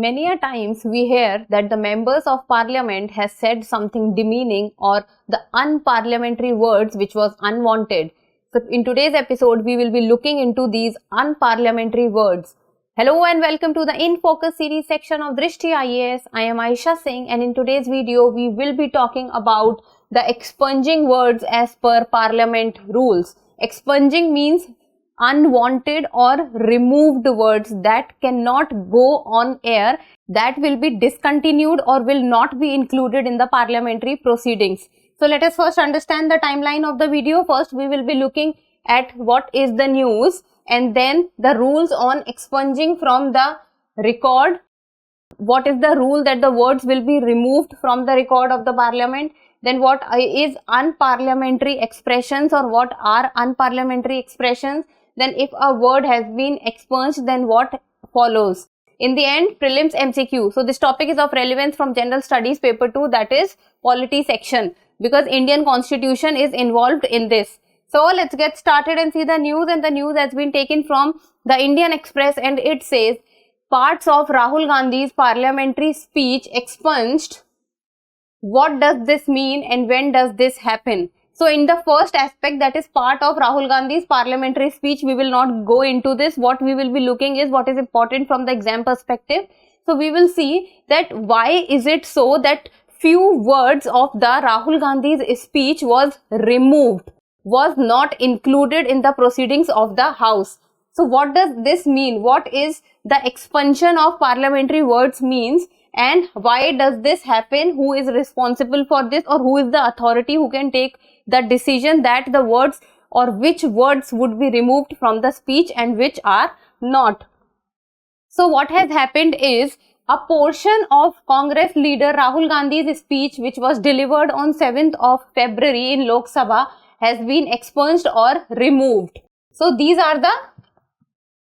many a times we hear that the members of parliament has said something demeaning or the unparliamentary words which was unwanted. So in today's episode, we will be looking into these unparliamentary words. Hello and welcome to the In Focus series section of Drishti IAS. I am Aisha Singh, and in today's video, we will be talking about the expunging words as per parliament rules. Expunging means unwanted or removed words that cannot go on air, that will be discontinued or will not be included in the parliamentary proceedings. So let us first understand the timeline of the video. First we will be looking at what is the news, and then the rules on expunging from the record. What is the rule that the words will be removed from the record of the parliament? Then what is unparliamentary expressions or what are unparliamentary expressions? Then if a word has been expunged, then what follows? In the end, prelims MCQ. So this topic is of relevance from General Studies paper 2, that is polity section, because Indian Constitution is involved in this. So let's get started and see the news, and the news has been taken from the Indian Express, and it says parts of Rahul Gandhi's parliamentary speech expunged. What does this mean and when does this happen? So in the first aspect, that is part of Rahul Gandhi's parliamentary speech, we will not go into this. What we will be looking is what is important from the exam perspective. So we will see that why is it so that few words of the Rahul Gandhi's speech was removed, was not included in the proceedings of the House. So what does this mean? What is the expunsion of parliamentary words means? And why does this happen? Who is responsible for this, or who is the authority who can take the decision that the words or which words would be removed from the speech and which are not? So what has happened is a portion of Congress leader Rahul Gandhi's speech, which was delivered on 7th of February in Lok Sabha, has been expunged or removed. So these are the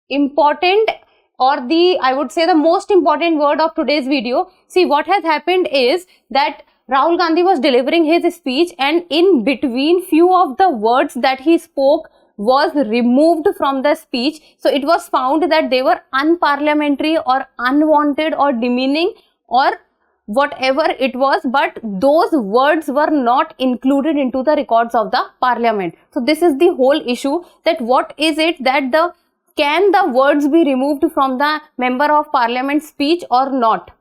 important, or I would say the most important word of today's video. See, what has happened is that Rahul Gandhi was delivering his speech, and in between few of the words that he spoke was removed from the speech. So it was found that they were unparliamentary or unwanted or demeaning or whatever it was, but those words were not included into the records of the parliament. So this is the whole issue, that what is it that can the words be removed from the member of parliament speech or not?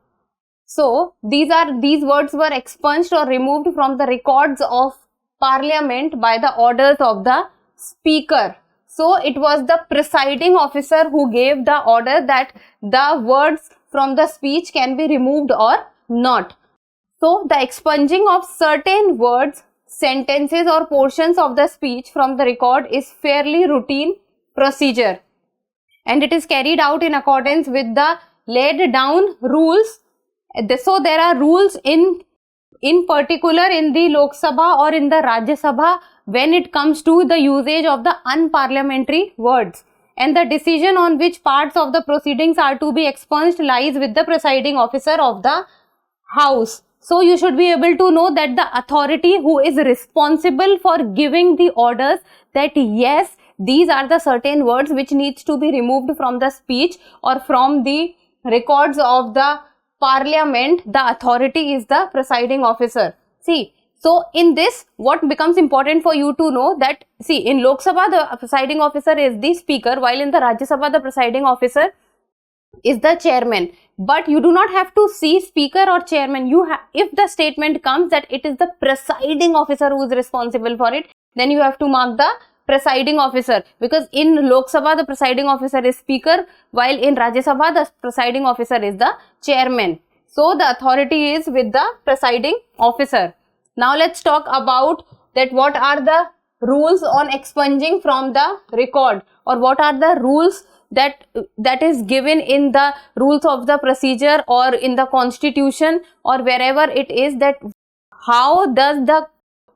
So these words were expunged or removed from the records of parliament by the orders of the speaker. So it was the presiding officer who gave the order that the words from the speech can be removed or not. So the expunging of certain words, sentences or portions of the speech from the record is fairly routine procedure, and it is carried out in accordance with the laid down rules. So there are rules in particular in the Lok Sabha or in the Rajya Sabha when it comes to the usage of the unparliamentary words, and the decision on which parts of the proceedings are to be expunged lies with the presiding officer of the House. So you should be able to know that the authority who is responsible for giving the orders that yes, these are the certain words which needs to be removed from the speech or from the records of the parliament, the authority is the presiding officer. See, so in this, what becomes important for you to know that, see, in Lok Sabha the presiding officer is the speaker, while in the Rajya Sabha the presiding officer is the chairman. But you do not have to see speaker or chairman. If the statement comes that it is the presiding officer who is responsible for it, then you have to mark the presiding officer, because in Lok Sabha the presiding officer is speaker, while in Rajya Sabha the presiding officer is the chairman. So the authority is with the presiding officer. Now let's talk about that what are the rules on expunging from the record, or what are the rules that is given in the rules of the procedure or in the constitution or wherever it is, that how does the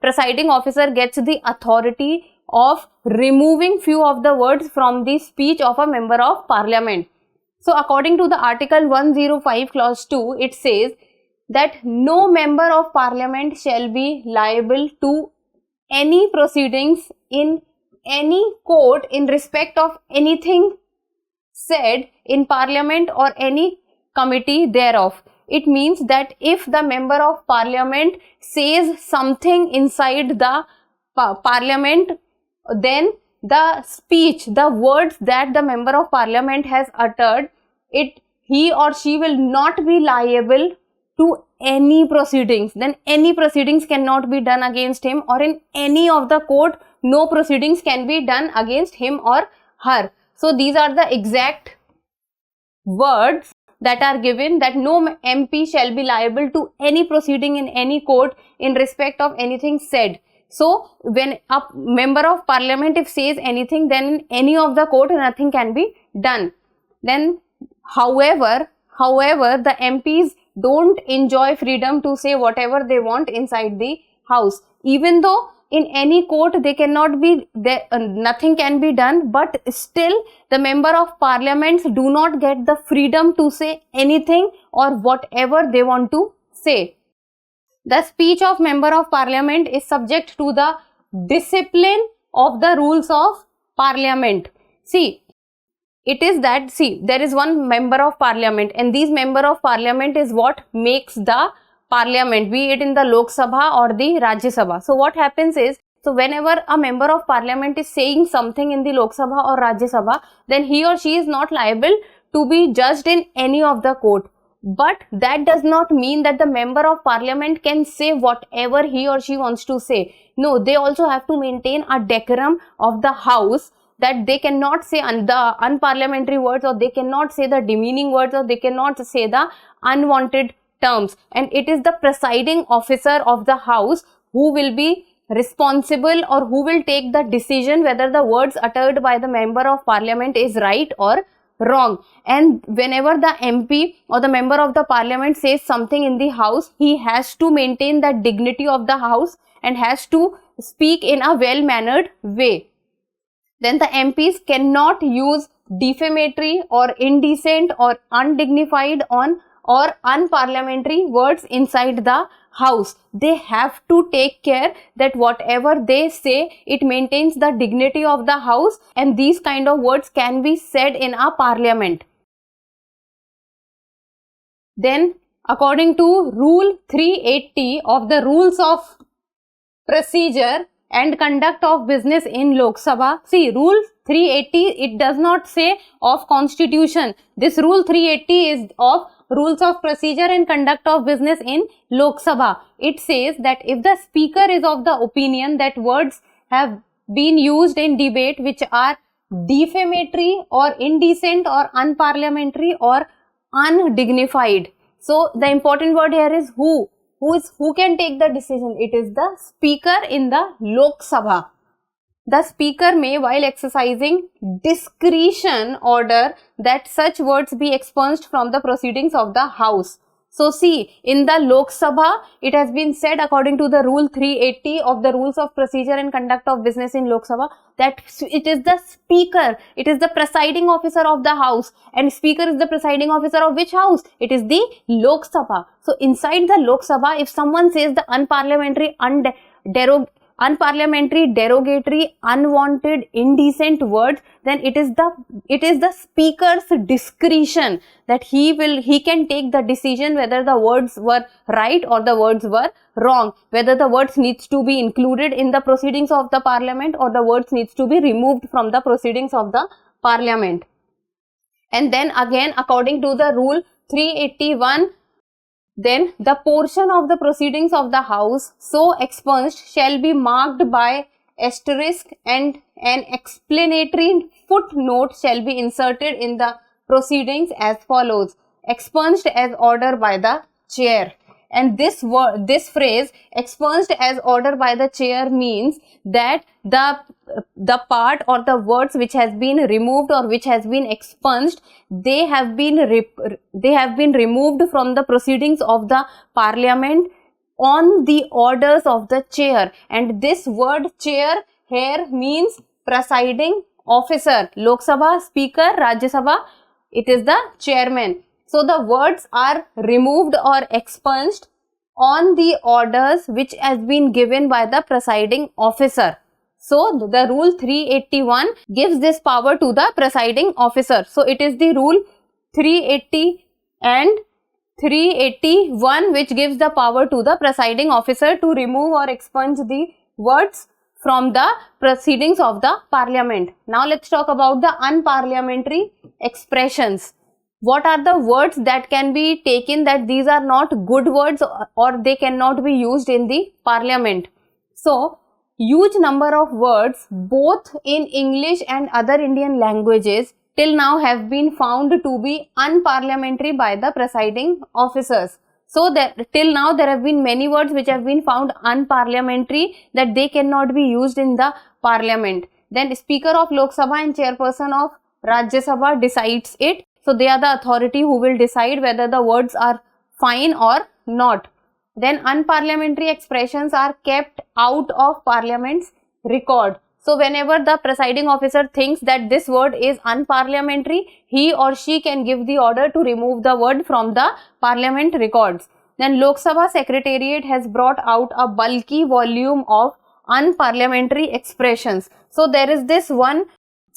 presiding officer gets the authority of removing few of the words from the speech of a member of parliament. So according to the article 105 clause 2, it says that no member of parliament shall be liable to any proceedings in any court in respect of anything said in parliament or any committee thereof. It means that if the member of parliament says something inside the parliament, then the speech, the words that the member of parliament has uttered, he or she will not be liable to any proceedings. Then any proceedings cannot be done against him, or in any of the court, no proceedings can be done against him or her. So these are the exact words that are given, that no MP shall be liable to any proceeding in any court in respect of anything said. So when a member of parliament if says anything, then in any of the court nothing can be done. Then however the MPs don't enjoy freedom to say whatever they want inside the house. Even though in any court they cannot be there, nothing can be done, but still the member of parliaments do not get the freedom to say anything or whatever they want to say. The speech of member of parliament is subject to the discipline of the rules of parliament. See, it is that, there is one member of parliament, and these member of parliament is what makes the parliament, be it in the Lok Sabha or the Rajya Sabha. So what happens is, so whenever a member of parliament is saying something in the Lok Sabha or Rajya Sabha, then he or she is not liable to be judged in any of the court. But that does not mean that the member of parliament can say whatever he or she wants to say. No, they also have to maintain a decorum of the house, that they cannot say the unparliamentary words, or they cannot say the demeaning words, or they cannot say the unwanted terms. And it is the presiding officer of the house who will be responsible, or who will take the decision whether the words uttered by the member of parliament is right or wrong. And whenever the MP or the member of the parliament says something in the house, he has to maintain the dignity of the house and has to speak in a well-mannered way. Then the MPs cannot use defamatory or indecent or undignified or unparliamentary words inside the house. They have to take care that whatever they say, it maintains the dignity of the house, and these kind of words can be said in a parliament. Then according to Rule 380 of the Rules of Procedure and Conduct of Business in Lok Sabha, see, Rule 380, it does not say of Constitution. This Rule 380 is of Rules of Procedure and Conduct of Business in Lok Sabha. It says that if the speaker is of the opinion that words have been used in debate which are defamatory or indecent or unparliamentary or undignified. So the important word here is who can take the decision. It is the speaker in the Lok Sabha. The speaker may, while exercising discretion, order that such words be expunged from the proceedings of the house. So see, in the Lok Sabha, it has been said according to the Rule 380 of the Rules of Procedure and Conduct of Business in Lok Sabha, that it is the speaker, it is the presiding officer of the house. And speaker is the presiding officer of which house? It is the Lok Sabha. So inside the Lok Sabha, if someone says the unparliamentary, derogatory, unwanted, indecent words, then it is the speaker's discretion that he can take the decision whether the words were right or the words were wrong, whether the words needs to be included in the proceedings of the parliament or the words needs to be removed from the proceedings of the parliament. And then again, according to the Rule 381, then the portion of the proceedings of the house so expunged shall be marked by asterisk, and an explanatory footnote shall be inserted in the proceedings as follows: expunged as order by the chair. And this phrase, expunged as order by the chair, means that the part or the words which has been removed or which has been expunged, they have been removed from the proceedings of the parliament on the orders of the chair. And this word chair here means presiding officer. Lok Sabha speaker, Rajya Sabha, it is the chairman. So the words are removed or expunged on the orders which has been given by the presiding officer. So the Rule 381 gives this power to the presiding officer. So it is the Rule 380 and 381, which gives the power to the presiding officer to remove or expunge the words from the proceedings of the parliament. Now let's talk about the unparliamentary expressions. What are the words that can be taken that these are not good words or they cannot be used in the parliament? So, huge number of words both in English and other Indian languages till now have been found to be unparliamentary by the presiding officers. So that till now there have been many words which have been found unparliamentary, that they cannot be used in the parliament. Then Speaker of Lok Sabha and Chairperson of Rajya Sabha decides it. So they are the authority who will decide whether the words are fine or not. Then unparliamentary expressions are kept out of parliament's record. So whenever the presiding officer thinks that this word is unparliamentary, he or she can give the order to remove the word from the parliament records. Then Lok Sabha Secretariat has brought out a bulky volume of unparliamentary expressions. So there is this one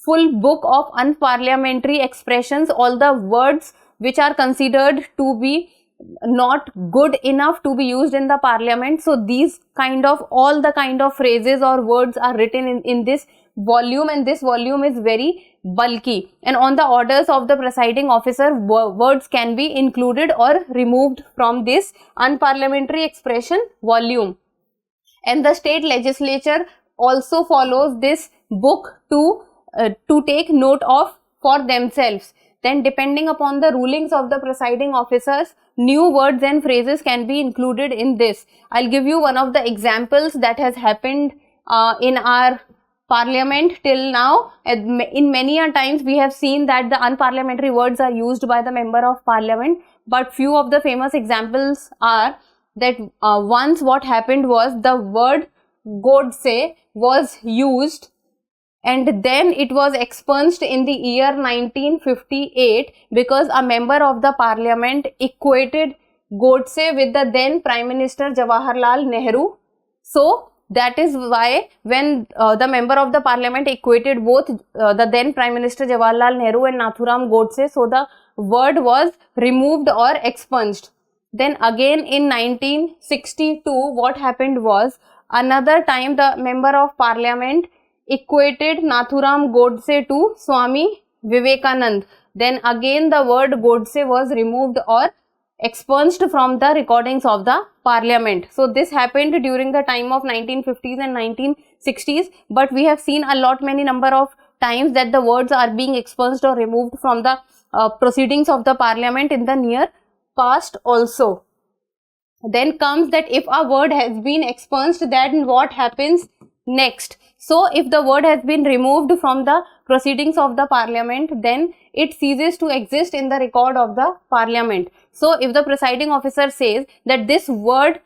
full book of unparliamentary expressions, all the words which are considered to be not good enough to be used in the parliament. So these kind of, all the kind of phrases or words are written in this volume, and this volume is very bulky, and on the orders of the presiding officer, words can be included or removed from this unparliamentary expression volume. And the state legislature also follows this book to take note of for themselves. Then depending upon the rulings of the presiding officers, new words and phrases can be included in this. I'll give you one of the examples that has happened in our parliament till now. In many a times we have seen that the unparliamentary words are used by the member of parliament, but few of the famous examples are that once what happened was the word Godse was used, and then it was expunged in the year 1958 because a member of the parliament equated Godse with the then Prime Minister Jawaharlal Nehru. So that is why when the member of the parliament equated both the then Prime Minister Jawaharlal Nehru and Nathuram Godse, so the word was removed or expunged. Then again in 1962 what happened was, another time the member of parliament equated Nathuram Godse to Swami Vivekanand. Then again the word Godse was removed or expunged from the recordings of the parliament. So this happened during the time of 1950s and 1960s, but we have seen a lot many number of times that the words are being expunged or removed from the proceedings of the parliament in the near past also. Then comes that if a word has been expunged, then what happens next? So if the word has been removed from the proceedings of the parliament, then it ceases to exist in the record of the parliament. So if the presiding officer says that this word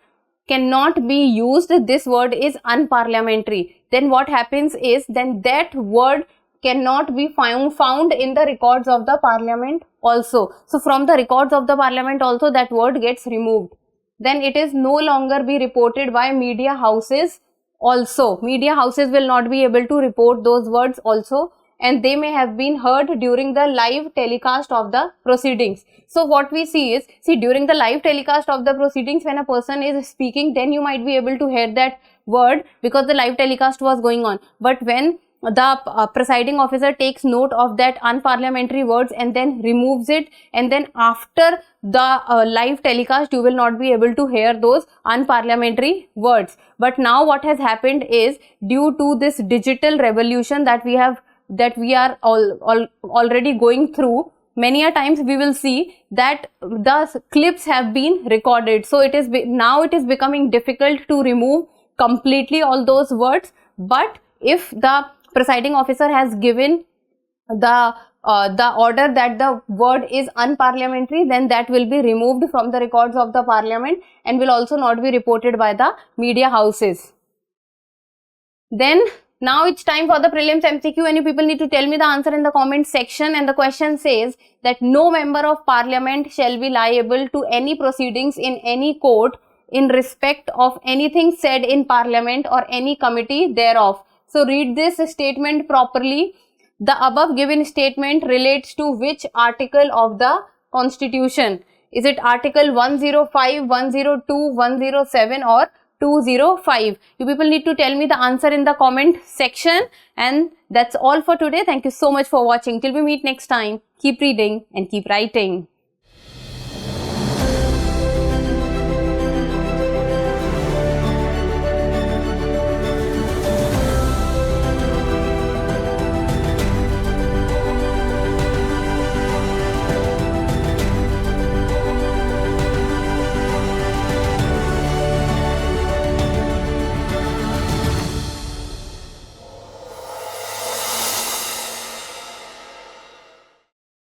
cannot be used, this word is unparliamentary, then what happens is, then that word cannot be found in the records of the parliament also. So from the records of the parliament also that word gets removed. Then it is no longer be reported by media houses also. Media houses will not be able to report those words also, and they may have been heard during the live telecast of the proceedings. So what we see is, during the live telecast of the proceedings, when a person is speaking, then you might be able to hear that word because the live telecast was going on. But when the presiding officer takes note of that unparliamentary words and then removes it, and then after the live telecast you will not be able to hear those unparliamentary words. But now what has happened is, due to this digital revolution that we are already going through, many a times we will see that the clips have been recorded. So now it is becoming difficult to remove completely all those words. But if the presiding officer has given the order that the word is unparliamentary, then that will be removed from the records of the parliament and will also not be reported by the media houses. Then now it's time for the prelims MCQ, and you people need to tell me the answer in the comment section. And the question says that no member of parliament shall be liable to any proceedings in any court in respect of anything said in parliament or any committee thereof. So read this statement properly. The above given statement relates to which article of the Constitution? Is it Article 105, 102, 107 or 205? You people need to tell me the answer in the comment section. And that's all for today. Thank you so much for watching. Till we meet next time, keep reading and keep writing.